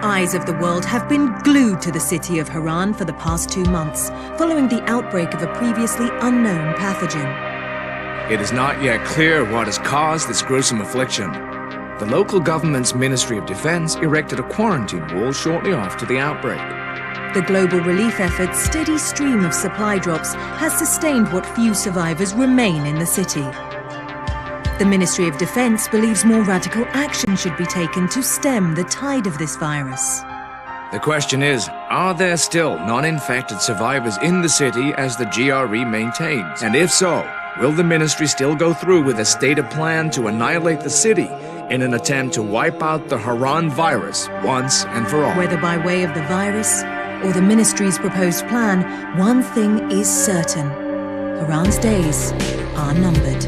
eyes of the world have been glued to the city of Haran for the past 2 months, following the outbreak of a previously unknown pathogen. It is not yet clear what has caused this gruesome affliction. The local government's Ministry of Defense erected a quarantine wall shortly after the outbreak. The global relief effort's steady stream of supply drops has sustained what few survivors remain in the city. The Ministry of Defense believes more radical action should be taken to stem the tide of this virus. The question is, are there still non-infected survivors in the city as the GRE maintains? And if so, will the ministry still go through with a stated plan to annihilate the city in an attempt to wipe out the Haran virus once and for all? Whether by way of the virus or the ministry's proposed plan, one thing is certain. Haran's days are numbered.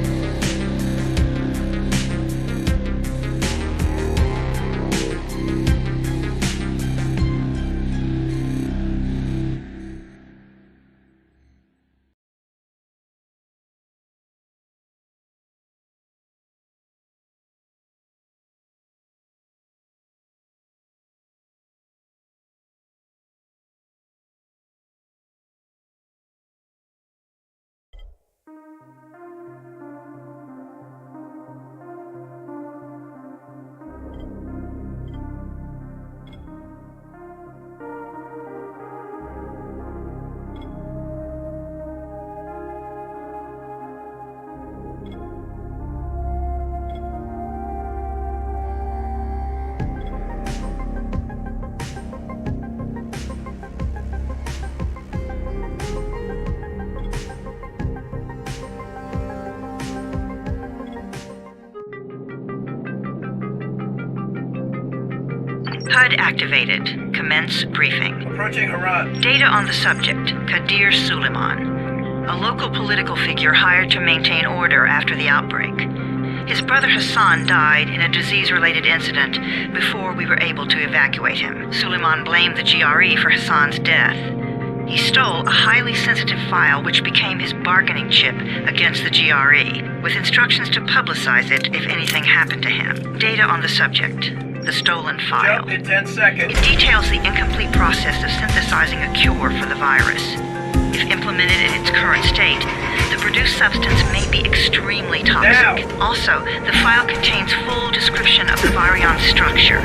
HUD activated. Commence briefing. Approaching Haran. Data on the subject, Kadir Suleiman, a local political figure hired to maintain order after the outbreak. His brother Hassan died in a disease-related incident before we were able to evacuate him. Suleiman blamed the GRE for Hassan's death. He stole a highly sensitive file which became his bargaining chip against the GRE, with instructions to publicize it if anything happened to him. Data on the subject. The stolen file. Jump in 10 seconds. It details the incomplete process of synthesizing a cure for the virus. If implemented in its current state, the produced substance may be extremely toxic. Now. Also, the file contains full description of the virion's structure.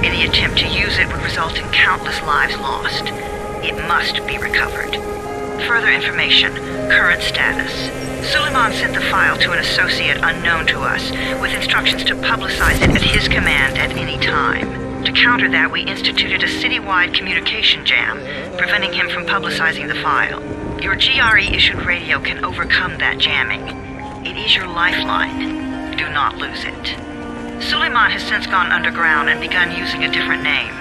Any attempt to use it would result in countless lives lost. It must be recovered. Further information, current status. Suleiman sent the file to an associate unknown to us, with instructions to publicize it at his command at any time. To counter that, we instituted a citywide communication jam, preventing him from publicizing the file. Your GRE-issued radio can overcome that jamming. It is your lifeline. Do not lose it. Suleiman has since gone underground and begun using a different name.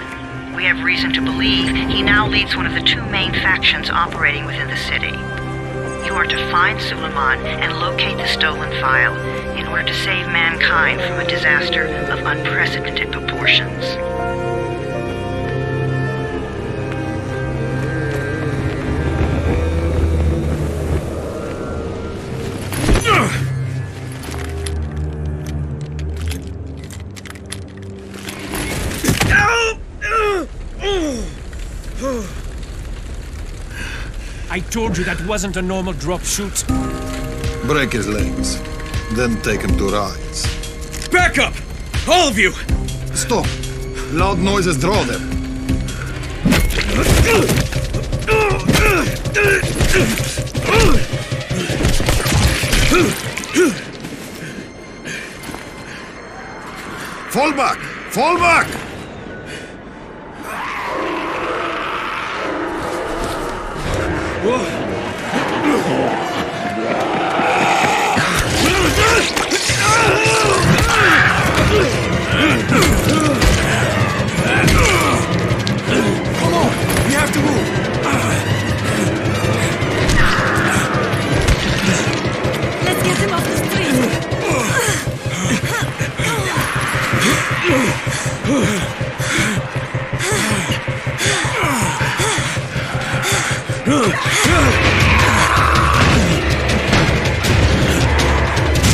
We have reason to believe he now leads one of the 2 main factions operating within the city. You are to find Suleiman and locate the stolen file in order to save mankind from a disaster of unprecedented proportions. I told you that wasn't a normal drop shoot. Break his legs, then take him to rides. Back up! All of you! Stop! Loud noises draw them. Fall back! Fall back! Come on! We have to move! Let's get him off the street!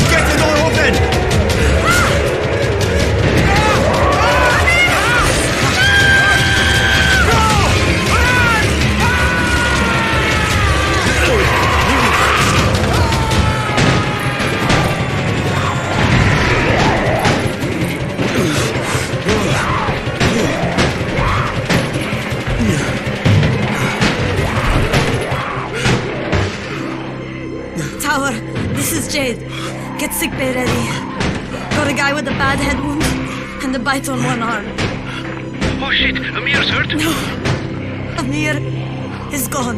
Get the door open! Jade, get sickbay ready. Got a guy with a bad head wound and a bite on one arm. Oh shit, Amir's hurt? No, Amir is gone.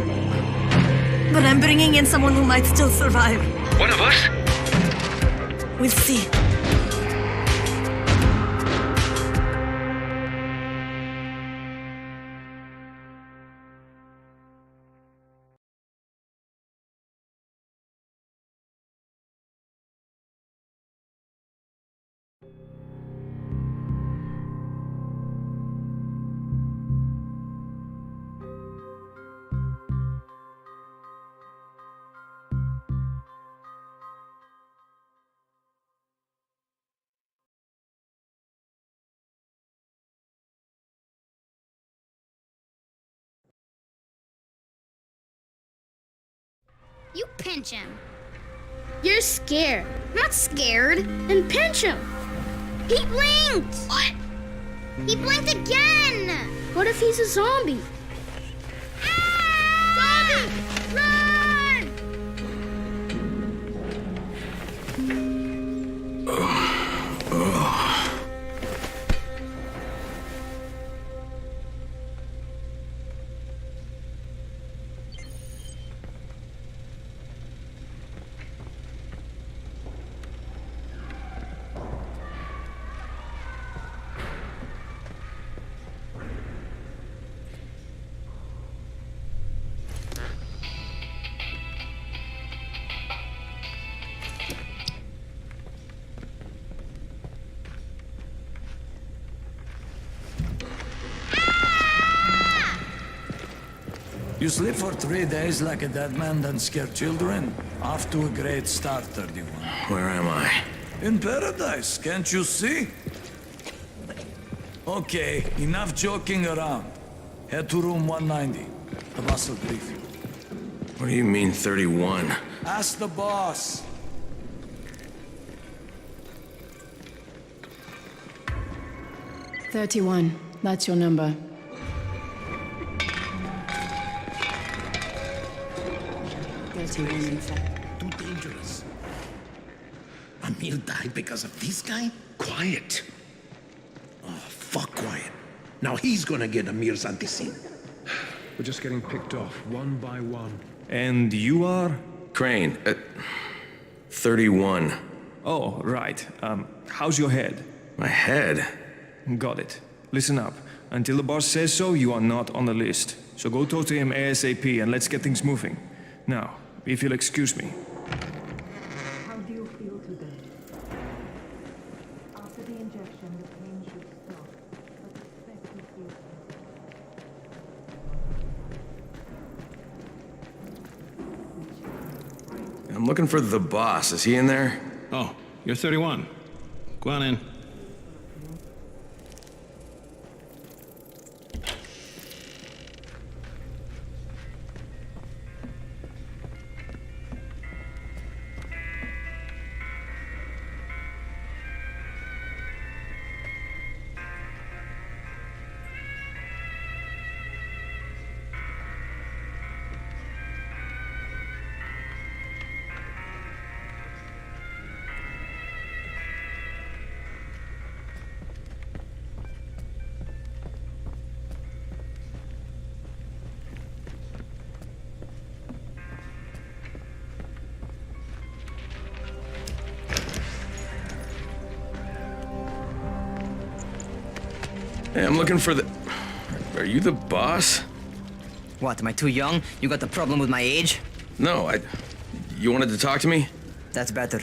But I'm bringing in someone who might still survive. One of us? We'll see. You pinch him. You're scared. I'm not scared. Then pinch him. He blinked! What? He blinked again! What if he's a zombie? Ah! Zombie! Run! You sleep for 3 days like a dead man, then scare children? Off to a great start, 31. Where am I? In paradise, can't you see? Okay, enough joking around. Head to room 190. The boss will brief you. What do you mean, 31? Ask the boss. "31. That's your number." Too dangerous. Amir died because of this guy? Quiet. Oh, fuck quiet. Now he's gonna get Amir's anti-scene. We're just getting picked off, one by one. And you are? Crane, 31. Oh, right. How's your head? My head? Got it. Listen up. Until the boss says so, you are not on the list. So go talk to him ASAP and let's get things moving. Now, if you'll excuse me. How do you feel today? After the injection, the pain should stop, but expect to feel I'm looking for the boss. Is he in there? Oh, you're 31. Go on in. Hey, I'm looking for the... Are you the boss? What, am I too young? You got the problem with my age? No, You wanted to talk to me? That's better.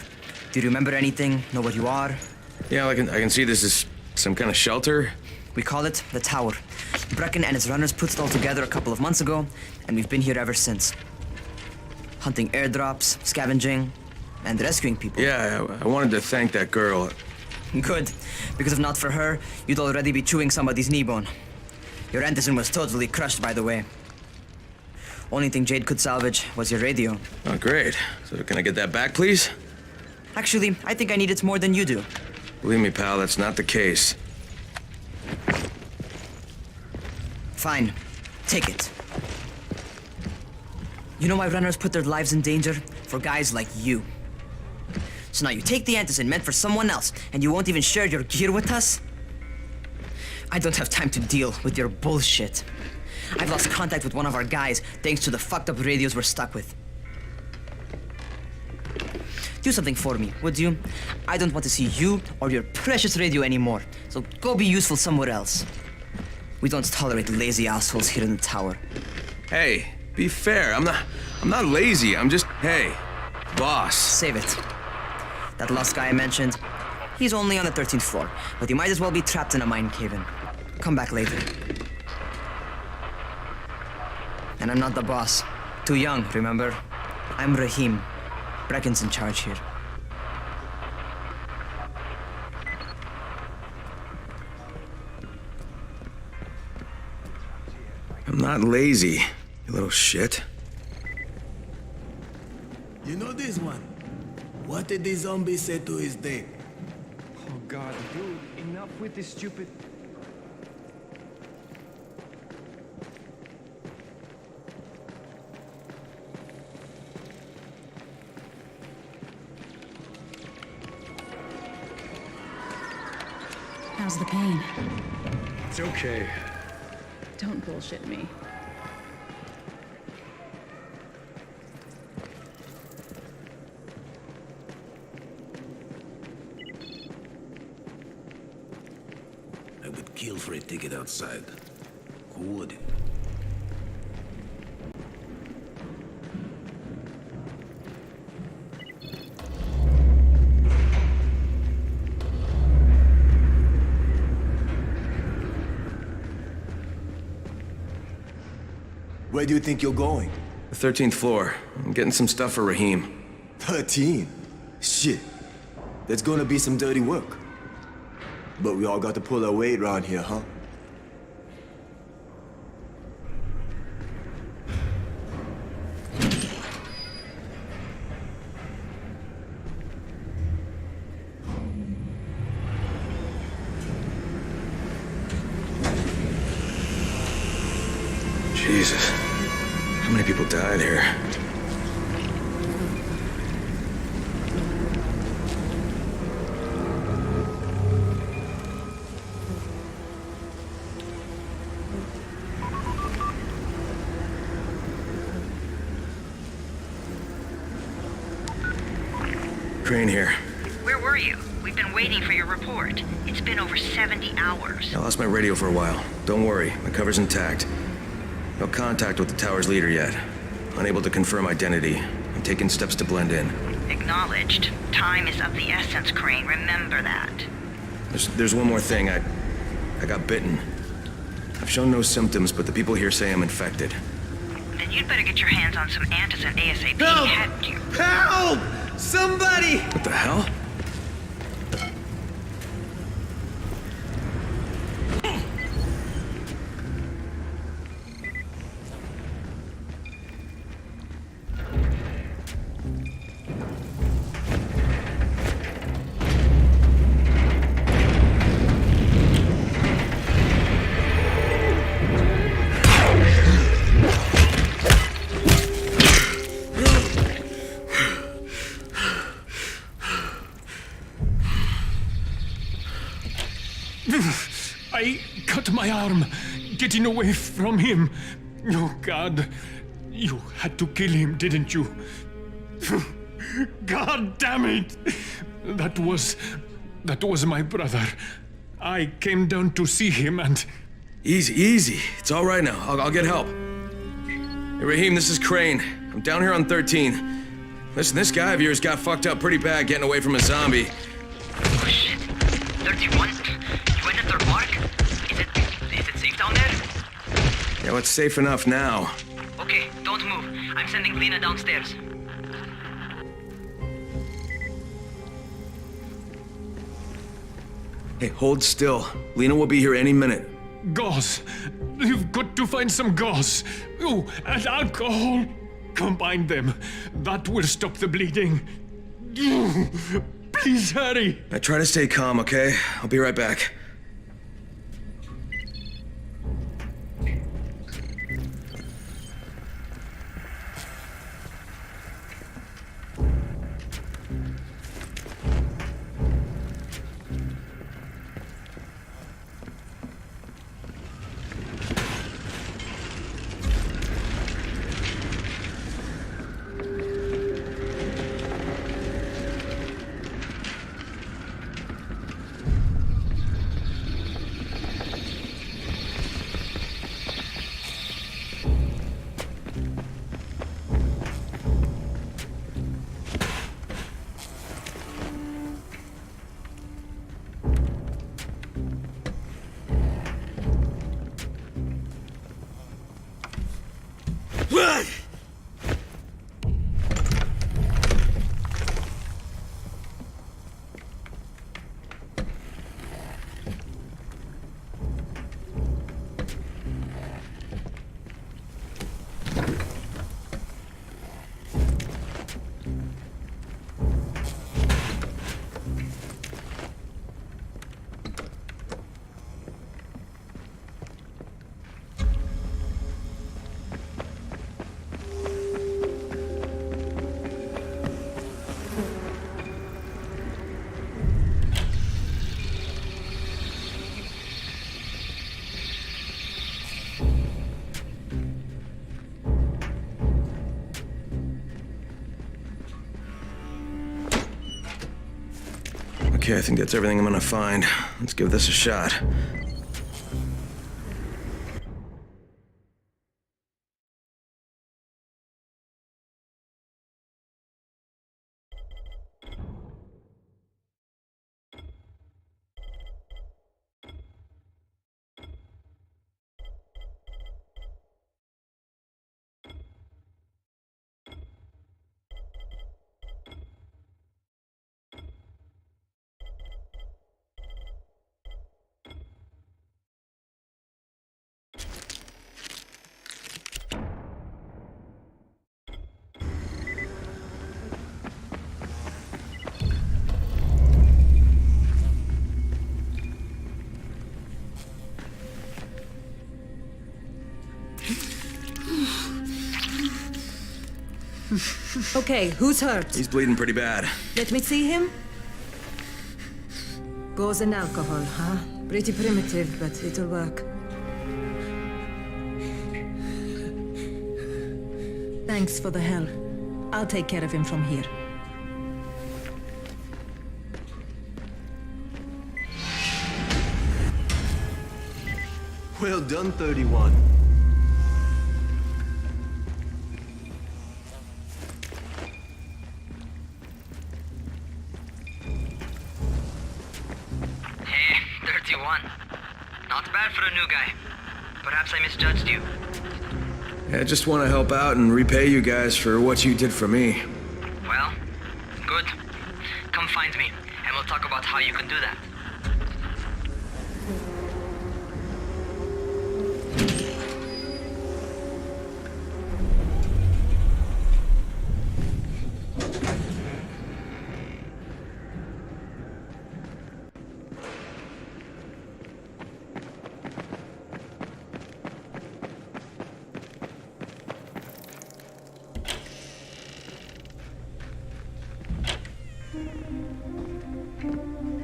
Do you remember anything? Know what you are? Yeah, I can see this is some kind of shelter. We call it the Tower. Brecken and his runners put it all together a couple of months ago, and we've been here ever since. Hunting airdrops, scavenging, and rescuing people. Yeah, I wanted to thank that girl. Good, because if not for her, you'd already be chewing somebody's knee bone. Your antizen was totally crushed, by the way. Only thing Jade could salvage was your radio. Oh, great. So can I get that back, please? Actually, I think I need it more than you do. Believe me, pal, that's not the case. Fine. Take it. You know why runners put their lives in danger? For guys like you. So now you take the antizin meant for someone else, and you won't even share your gear with us? I don't have time to deal with your bullshit. I've lost contact with one of our guys thanks to the fucked up radios we're stuck with. Do something for me, would you? I don't want to see you or your precious radio anymore, so go be useful somewhere else. We don't tolerate lazy assholes here in the tower. Hey, be fair. I'm not lazy. I'm just, hey, boss. Save it. That last guy I mentioned, he's only on the 13th floor, but he might as well be trapped in a mine cave-in. Come back later. And I'm not the boss. Too young, remember? I'm Rahim. Brecken's in charge here. I'm not lazy, you little shit. You know this one? What did the zombie say to his date? Oh God, dude, enough with this stupid... How's the pain? It's okay. Don't bullshit me. I would kill for a ticket outside. Who wouldn't? Where do you think you're going? The 13th floor. I'm getting some stuff for Rahim. 13? Shit. That's gonna be some dirty work. But we all got to pull our weight around here, huh? Jesus. How many people died here? Crane here. Where were you? We've been waiting for your report. It's been over 70 hours. I lost my radio for a while. Don't worry, my cover's intact. No contact with the tower's leader yet. Unable to confirm identity. I'm taking steps to blend in. Acknowledged. Time is of the essence, Crane. Remember that. There's one more thing. I got bitten. I've shown no symptoms, but the people here say I'm infected. Then you'd better get your hands on some antizin ASAP, Help! hadn't you? Help! Somebody! What the hell? I cut my arm, getting away from him. Oh, God. You had to kill him, didn't you? God damn it! That was my brother. I came down to see him and... Easy. It's all right now. I'll get help. Hey, Rahim, this is Crane. I'm down here on 13. Listen, this guy of yours got fucked up pretty bad getting away from a zombie. Oh, shit. 31? You went at their mark? Is it safe down there? Yeah, well, it's safe enough now. Okay, don't move. I'm sending Lena downstairs. Hey, hold still. Lena will be here any minute. Gauze. You've got to find some gauze. Oh, and alcohol. Combine them. That will stop the bleeding. Please hurry. Now try to stay calm, okay? I'll be right back. Okay, I think that's everything I'm gonna find. Let's give this a shot. Okay, who's hurt? He's bleeding pretty bad. Let me see him. Gauze and alcohol, huh? Pretty primitive, but it'll work. Thanks for the help. I'll take care of him from here. Well done, 31. Hey, 31. Not bad for a new guy. Perhaps I misjudged you. Yeah, I just want to help out and repay you guys for what you did for me. Well, good. Come find me, and we'll talk about how you can do that.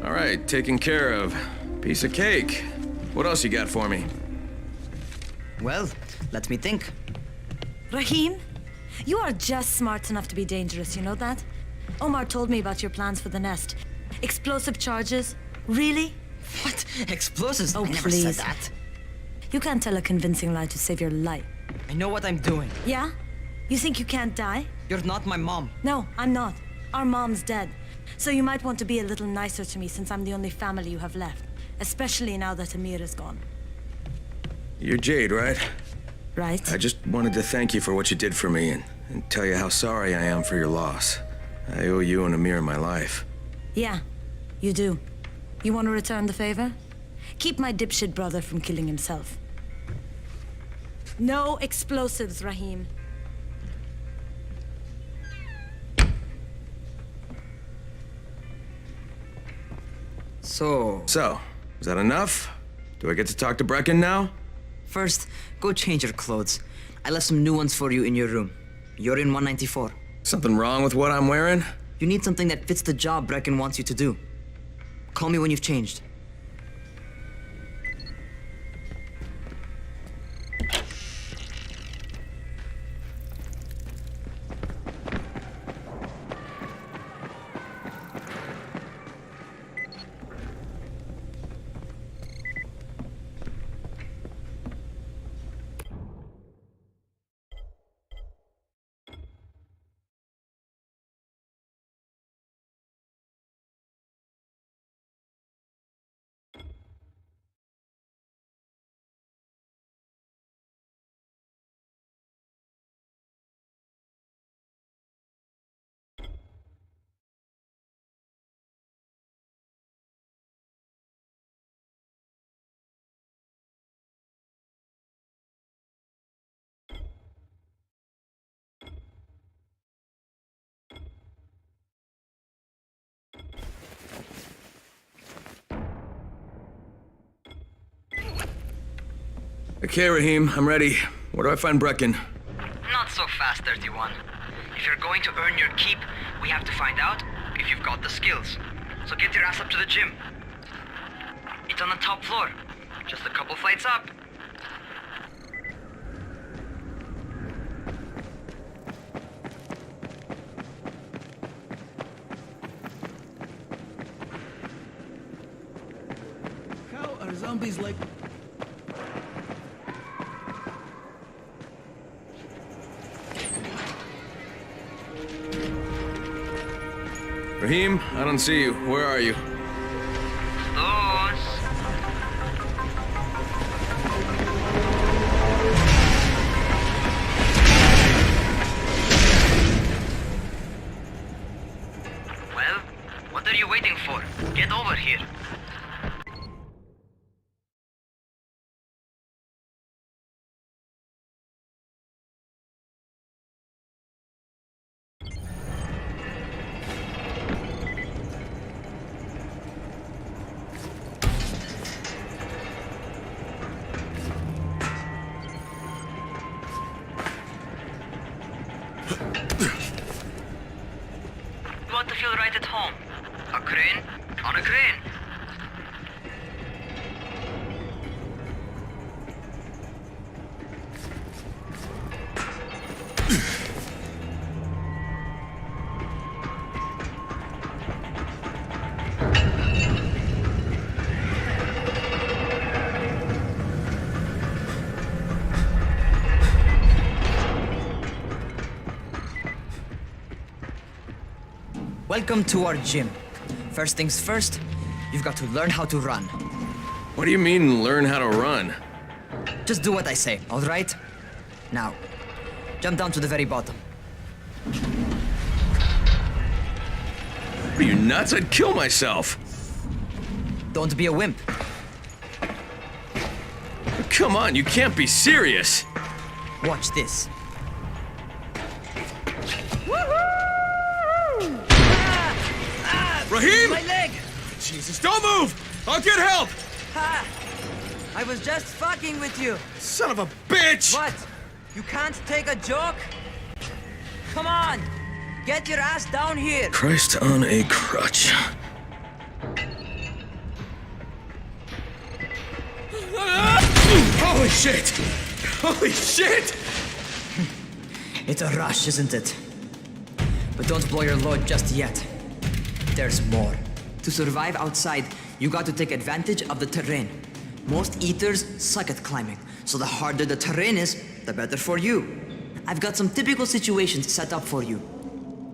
All right, taken care of. Piece of cake. What else you got for me? Well, let me think. Rahim, you are just smart enough to be dangerous, you know that? Omar told me about your plans for the nest. Explosive charges? Really? What? Explosives? Oh, I never please. said that. You can't tell a convincing lie to save your life. I know what I'm doing. Yeah? You think you can't die? You're not my mom. No, I'm not. Our mom's dead. So you might want to be a little nicer to me since I'm the only family you have left. Especially now that Amir is gone. You're Jade, right? Right. I just wanted to thank you for what you did for me and tell you how sorry I am for your loss. I owe you and Amir my life. Yeah, you do. You want to return the favor? Keep my dipshit brother from killing himself. No explosives, Rahim. So, is that enough? Do I get to talk to Brecken now? First, go change your clothes. I left some new ones for you in your room. You're in 194. Something wrong with what I'm wearing? You need something that fits the job Brecken wants you to do. Call me when you've changed. Okay, Raheem, I'm ready. Where do I find Brecken? Not so fast, 31. If you're going to earn your keep, we have to find out if you've got the skills. So get your ass up to the gym. It's on the top floor. Just a couple flights up. How are zombies like... Raheem, I don't see you. Where are you? Those. Well, what are you waiting for? Get over here. You want to feel right at home? A crane? On a crane. Welcome to our gym. First things first, you've got to learn how to run. What do you mean, learn how to run? Just do what I say, all right? Now, jump down to the very bottom. Are you nuts? I'd kill myself. Don't be a wimp. Come on, you can't be serious. Watch this. Raheem! My leg! Jesus, don't move! I'll get help! Ha! I was just fucking with you. Son of a bitch! What? You can't take a joke? Come on! Get your ass down here! Christ on a crutch. Holy shit! Holy shit! It's a rush, isn't it? But don't blow your load just yet. There's more. To survive outside, you got to take advantage of the terrain. Most eaters suck at climbing, so the harder the terrain is, the better for you. I've got some typical situations set up for you.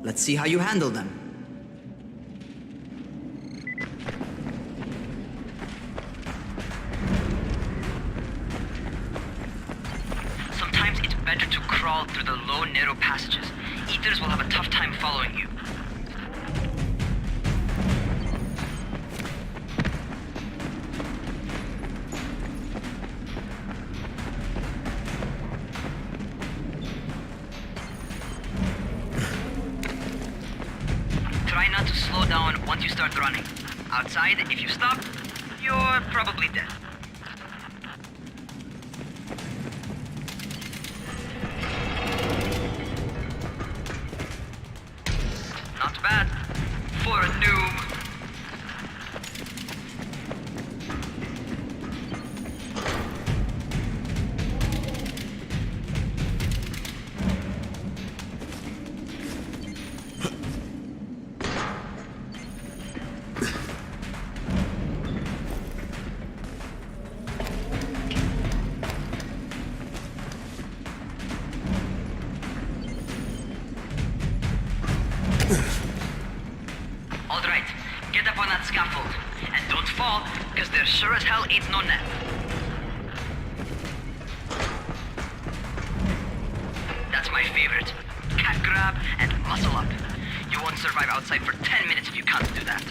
Let's see how you handle them. Sometimes it's better to crawl through the low, narrow passages. Eaters will have a tough time following you. Try not to slow down once you start running. Outside, if you stop, you're probably dead. Not bad for a noob. All right, get up on that scaffold. And don't fall, because there sure as hell ain't no net. That's my favorite. Cat grab and muscle up. You won't survive outside for 10 minutes if you can't do that.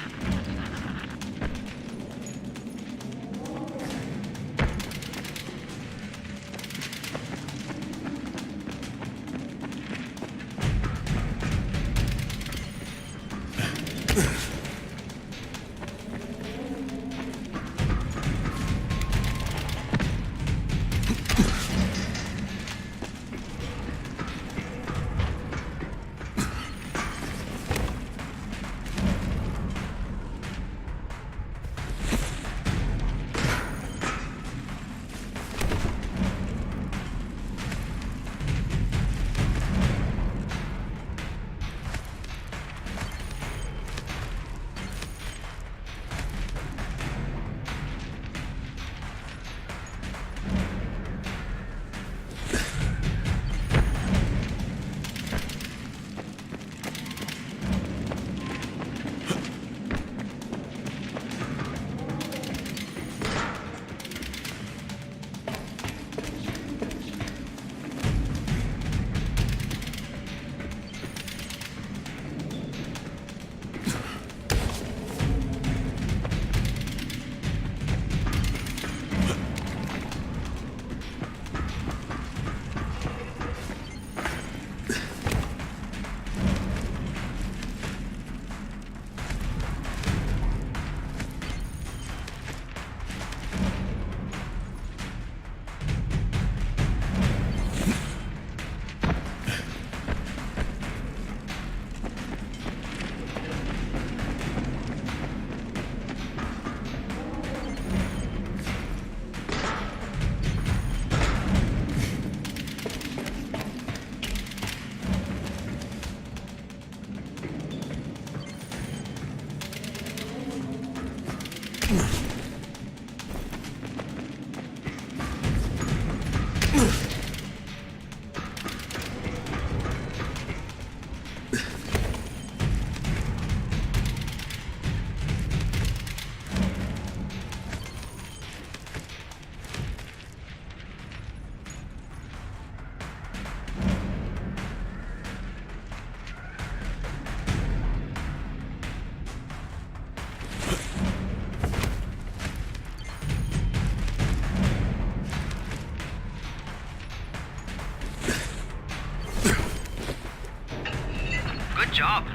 Good job.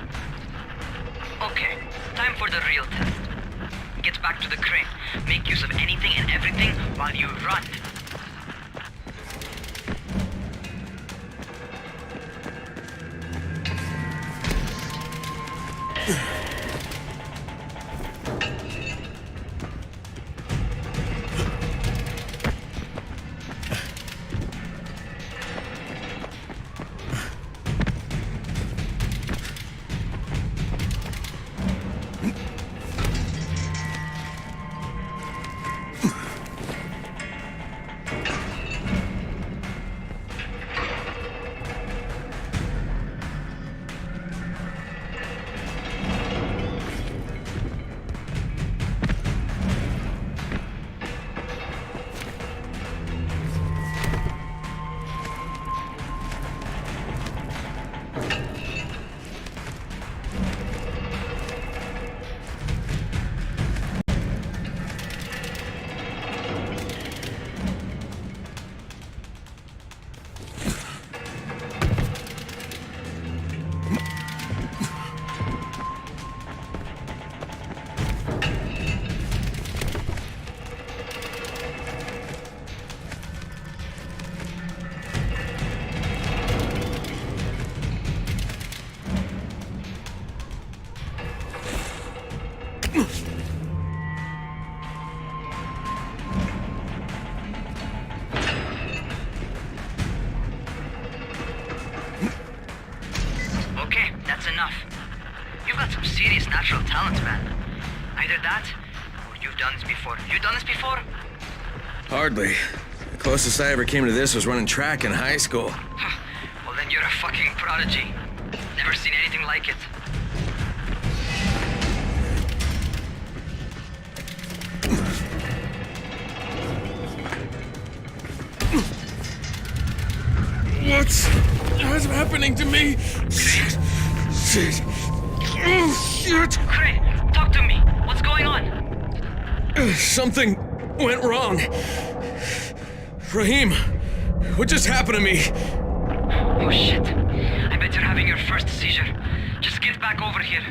Okay, time for the real test. Get back to the crane. Make use of anything and everything while you run. Okay, that's enough. You've got some serious natural talent, man. Either that, or you've done this before. You done this before? Hardly. The closest I ever came to this was running track in high school. Well, then you're a fucking prodigy. Never seen anything like it. What's happening to me? Shit. Shit. Oh, shit. Crane, talk to me. What's going on? Something went wrong. Raheem, what just happened to me? Oh shit. I bet you're having your first seizure. Just get back over here.